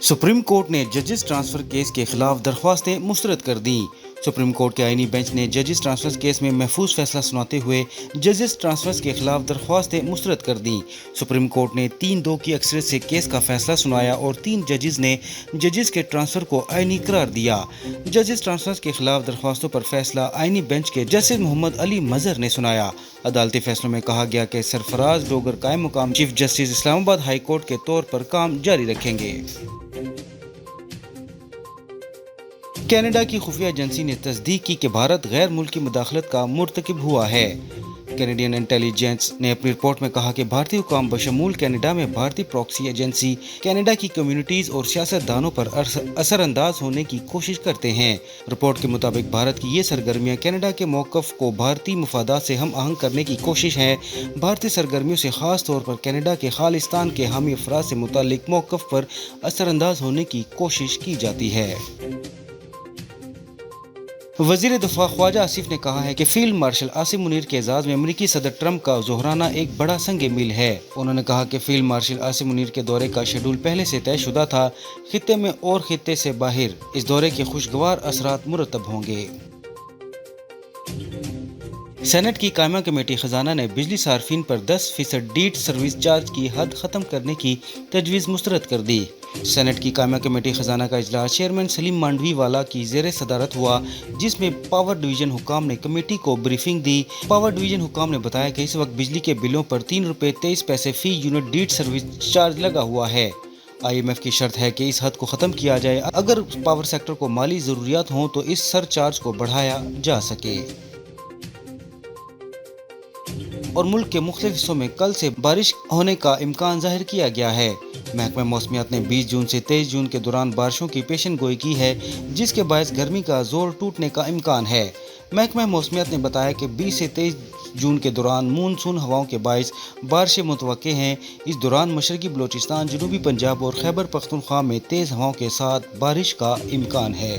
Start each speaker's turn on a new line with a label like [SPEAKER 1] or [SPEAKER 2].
[SPEAKER 1] Supreme court نے ججز transfer case کے خلاف درخواستیں مسترد کر دیں۔ سپریم کورٹ کے آئینی بینچ نے ججز ٹرانسفر کیس میں محفوظ فیصلہ سناتے ہوئے ججز ٹرانسفر کے خلاف درخواستیں مسترد کر دیں۔ سپریم کورٹ نے 3-2 کی اکثریت سے کیس کا فیصلہ سنایا اور 3 ججز نے ججز کے ٹرانسفر کو آئینی قرار دیا۔ ججز ٹرانسفر کے خلاف درخواستوں پر فیصلہ آئینی بینچ کے جسٹس محمد علی مظہر نے سنایا۔ عدالتی فیصلوں میں کہا گیا کہ سرفراز ڈوگر قائم مقام چیف جسٹس اسلام آباد ہائی کورٹ کے طور پر کام جاری رکھیں گے۔ کینیڈا کی خفیہ ایجنسی نے تصدیق کی کہ بھارت غیر ملکی مداخلت کا مرتکب ہوا ہے۔ کینیڈین انٹیلی جنس نے اپنی رپورٹ میں کہا کہ بھارتی حکام بشمول کینیڈا میں بھارتی پراکسی ایجنسی کینیڈا کی کمیونٹیز اور سیاست دانوں پر اثر انداز ہونے کی کوشش کرتے ہیں۔ رپورٹ کے مطابق بھارت کی یہ سرگرمیاں کینیڈا کے موقف کو بھارتی مفادات سے ہم آہنگ کرنے کی کوشش ہے۔ بھارتی سرگرمیوں سے خاص طور پر کینیڈا کے خالصتان کے حامی افراد سے متعلق موقف پر اثر انداز ہونے کی کوشش کی جاتی ہے۔ وزیر دفاع خواجہ آصف نے کہا ہے کہ فیلڈ مارشل عاصم منیر کے اعزاز میں امریکی صدر ٹرمپ کا ظہرانا ایک بڑا سنگ میل ہے۔ انہوں نے کہا کہ فیلڈ مارشل عاصم منیر کے دورے کا شیڈول پہلے سے طے شدہ تھا، خطے میں اور خطے سے باہر اس دورے کے خوشگوار اثرات مرتب ہوں گے۔ سینٹ کی قائمہ کمیٹی خزانہ نے بجلی صارفین پر 10% ڈیٹ سروس چارج کی حد ختم کرنے کی تجویز مسترد کر دی۔ سینٹ کی قائمہ کمیٹی خزانہ کا اجلاس چیئرمین سلیم مانڈوی والا کی زیر صدارت ہوا، جس میں پاور ڈویژن حکام نے کمیٹی کو بریفنگ دی۔ پاور ڈویژن حکام نے بتایا کہ اس وقت بجلی کے بلوں پر ₹3.23 فی یونٹ ڈیٹ سروس چارج لگا ہوا ہے۔ IMF کی شرط ہے کہ اس حد کو ختم کیا جائے۔ اگر پاور سیکٹر کو مالی ضروریات ہوں تو اس سر چارج کو بڑھایا جا سکے۔ اور ملک کے مختلف حصوں میں کل سے بارش ہونے کا امکان ظاہر کیا گیا ہے۔ محکمہ موسمیات نے 20 جون سے 23 جون کے دوران بارشوں کی پیشن گوئی کی ہے، جس کے باعث گرمی کا زور ٹوٹنے کا امکان ہے۔ محکمہ موسمیات نے بتایا کہ 20 سے 23 جون کے دوران مون سون ہواؤں کے باعث بارشیں متوقع ہیں۔ اس دوران مشرقی بلوچستان، جنوبی پنجاب اور خیبر پختونخوا میں تیز ہواؤں کے ساتھ بارش کا امکان ہے۔